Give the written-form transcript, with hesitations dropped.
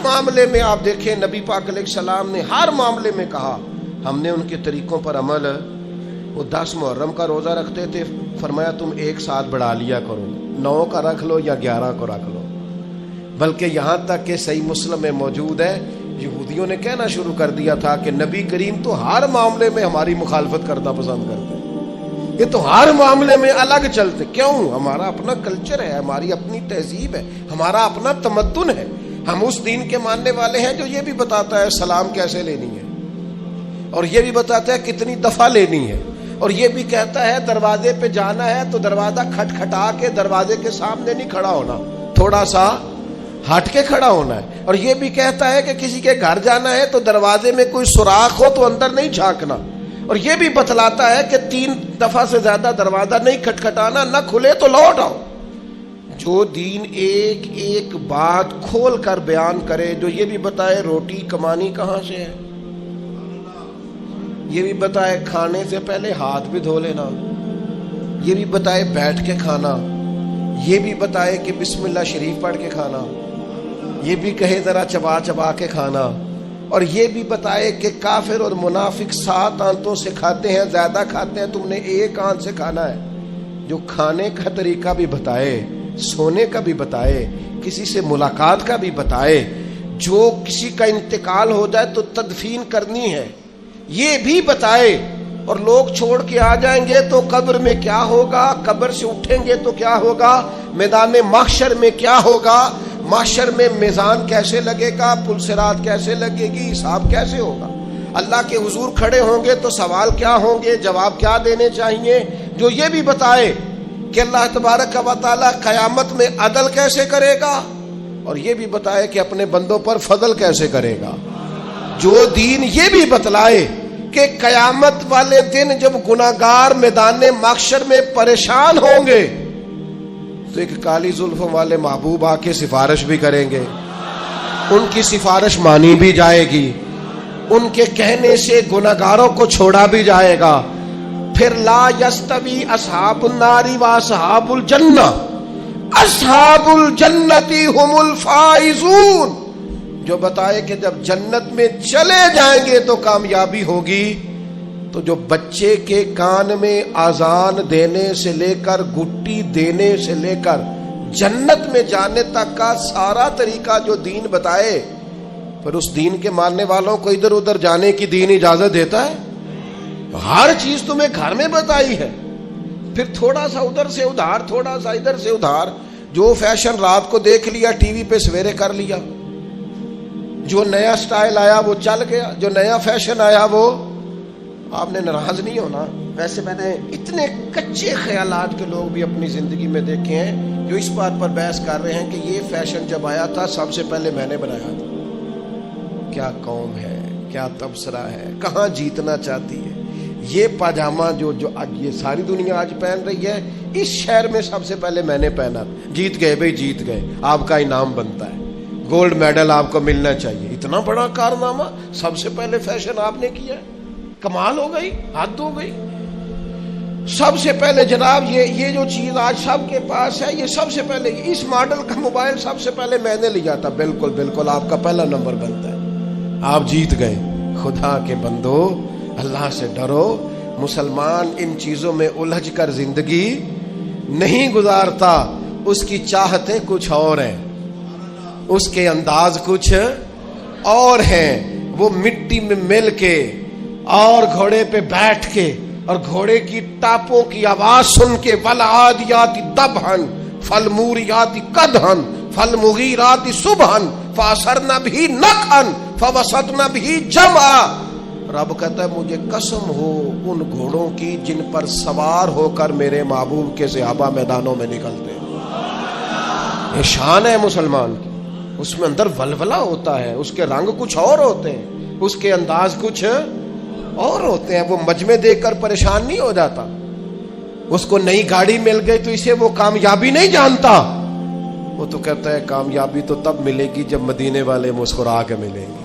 معاملے میں آپ دیکھیں نبی پاک علیہ السلام نے ہر معاملے میں کہا ہم نے ان کے طریقوں پر عمل. وہ 10 محرم کا روزہ رکھتے تھے, فرمایا تم ایک ساتھ بڑھا لیا کرو, 9 کا رکھ لو یا 11 کو رکھ لو. بلکہ یہاں تک کہ صحیح مسلم میں موجود ہے, یہودیوں نے کہنا شروع کر دیا تھا کہ نبی کریم تو ہر معاملے میں ہماری مخالفت کرنا پسند کرتے ہیں, یہ تو ہر معاملے میں الگ چلتے. کیوں؟ ہمارا اپنا کلچر ہے, ہماری اپنی تہذیب ہے, ہمارا اپنا تمدن ہے. ہم اس دین کے ماننے والے ہیں جو یہ بھی بتاتا ہے سلام کیسے لینی ہے, اور یہ بھی بتاتا ہے کتنی دفعہ لینی ہے, اور یہ بھی کہتا ہے دروازے پہ جانا ہے تو دروازہ کھٹکھٹا کے دروازے کے سامنے نہیں کھڑا ہونا, تھوڑا سا ہٹ کے کھڑا ہونا ہے. اور یہ بھی کہتا ہے کہ کسی کے گھر جانا ہے تو دروازے میں کوئی سوراخ ہو تو اندر نہیں جھانکنا. اور یہ بھی بتلاتا ہے کہ 3 دفعہ سے زیادہ دروازہ نہیں کھٹکھٹانا, نہ کھلے تو لوٹ آؤ. جو دین ایک ایک بات کھول کر بیان کرے, جو یہ بھی بتائے روٹی کمانی کہاں سے ہے, یہ بھی بتائے کھانے سے پہلے ہاتھ بھی دھو لینا, یہ بھی بتائے بیٹھ کے کھانا, یہ بھی بتائے کہ بسم اللہ شریف پڑھ کے کھانا, یہ بھی کہے ذرا چبا چبا کے کھانا, اور یہ بھی بتائے کہ کافر اور منافق 7 آنتوں سے کھاتے ہیں, زیادہ کھاتے ہیں, تم نے 1 آنت سے کھانا ہے. جو کھانے کا طریقہ بھی بتائے, سونے کا بھی بتائے, کسی سے ملاقات کا بھی بتائے, جو کسی کا انتقال ہو جائے تو تدفین کرنی ہے یہ بھی بتائے. اور لوگ چھوڑ کے آ جائیں گے تو قبر میں کیا ہوگا, قبر سے اٹھیں گے تو کیا ہوگا, میدان محشر میں کیا ہوگا, محشر میں میزان کیسے لگے گا, پل صراط کیسے لگے گی, حساب کیسے ہوگا, اللہ کے حضور کھڑے ہوں گے تو سوال کیا ہوں گے, جواب کیا دینے چاہیے. جو یہ بھی بتائے کہ اللہ تبارک و تعالی قیامت میں عدل کیسے کرے گا, اور یہ بھی بتائے کہ اپنے بندوں پر فضل کیسے کرے گا. جو دین یہ بھی بتلائے کہ قیامت والے دن جب گناہگار میدان محشر میں پریشان ہوں گے تو ایک کالی زلفوں والے محبوب آ کے سفارش بھی کریں گے, ان کی سفارش مانی بھی جائے گی, ان کے کہنے سے گناہگاروں کو چھوڑا بھی جائے گا. پھر لا یستوی اصحاب النار و اصحاب الجنہ, اصحاب الجنتی ہم الفائزون. جو بتائے کہ جب جنت میں چلے جائیں گے تو کامیابی ہوگی. تو جو بچے کے کان میں آذان دینے سے لے کر گٹی دینے سے لے کر جنت میں جانے تک کا سارا طریقہ جو دین بتائے, پھر اس دین کے ماننے والوں کو ادھر ادھر جانے کی دین اجازت دیتا ہے؟ ہر چیز تمہیں گھر میں بتائی ہے, پھر تھوڑا سا ادھر سے ادھار, تھوڑا سا ادھر سے ادھار. جو فیشن رات کو دیکھ لیا ٹی وی پہ سویرے کر لیا, جو نیا سٹائل آیا وہ چل گیا, جو نیا فیشن آیا وہ. آپ نے ناراض نہیں ہونا, ویسے میں نے اتنے کچے خیالات کے لوگ بھی اپنی زندگی میں دیکھے ہیں جو اس بات پر بحث کر رہے ہیں کہ یہ فیشن جب آیا تھا سب سے پہلے میں نے بنایا تھا. کیا قوم ہے, کیا تبصرہ ہے, کہاں جیتنا چاہتی ہے. یہ پاجامہ جو آج یہ ساری دنیا آج پہن رہی ہے, اس شہر میں سب سے پہلے میں نے پہنا. جیت گئے بھائی, جیت گئے, آپ کا انعام بنتا ہے, گولڈ میڈل آپ کو ملنا چاہیے. اتنا بڑا کارنامہ, سب سے پہلے فیشن آپ نے کیا ہے, کمال ہو گئی, حد ہو گئی. سب سے پہلے جناب یہ جو چیز آج سب کے پاس ہے, یہ سب سے پہلے اس ماڈل کا موبائل سب سے پہلے میں نے لیا تھا. بالکل بالکل آپ کا پہلا نمبر بنتا ہے, آپ جیت گئے. خدا کے بندو, اللہ سے ڈرو. مسلمان ان چیزوں میں الجھ کر زندگی نہیں گزارتا, اس کی چاہتیں کچھ اور ہیں, اس کے انداز کچھ اور ہیں. وہ مٹی میں مل کے اور گھوڑے پہ بیٹھ کے اور گھوڑے کی ٹاپوں کی آواز سن کے والعادیات ضبحا فالموریات قدحا فالمغیرات صبحا فاثرن به نقعا فوسطن به جمعا. رب کہتا ہے مجھے قسم ہو ان گھوڑوں کی جن پر سوار ہو کر میرے محبوب کے صحابہ میدانوں میں نکلتے ہیں. یہ شان ہے مسلمان کی, اس میں اندر ولولہ ہوتا ہے, اس کے رنگ کچھ اور ہوتے ہیں, اس کے انداز کچھ اور ہوتے ہیں. وہ مجمع دیکھ کر پریشان نہیں ہو جاتا, اس کو نئی گاڑی مل گئی تو اسے وہ کامیابی نہیں جانتا, وہ تو کہتا ہے کامیابی تو تب ملے گی جب مدینے والے مسکرا کے ملیں گے.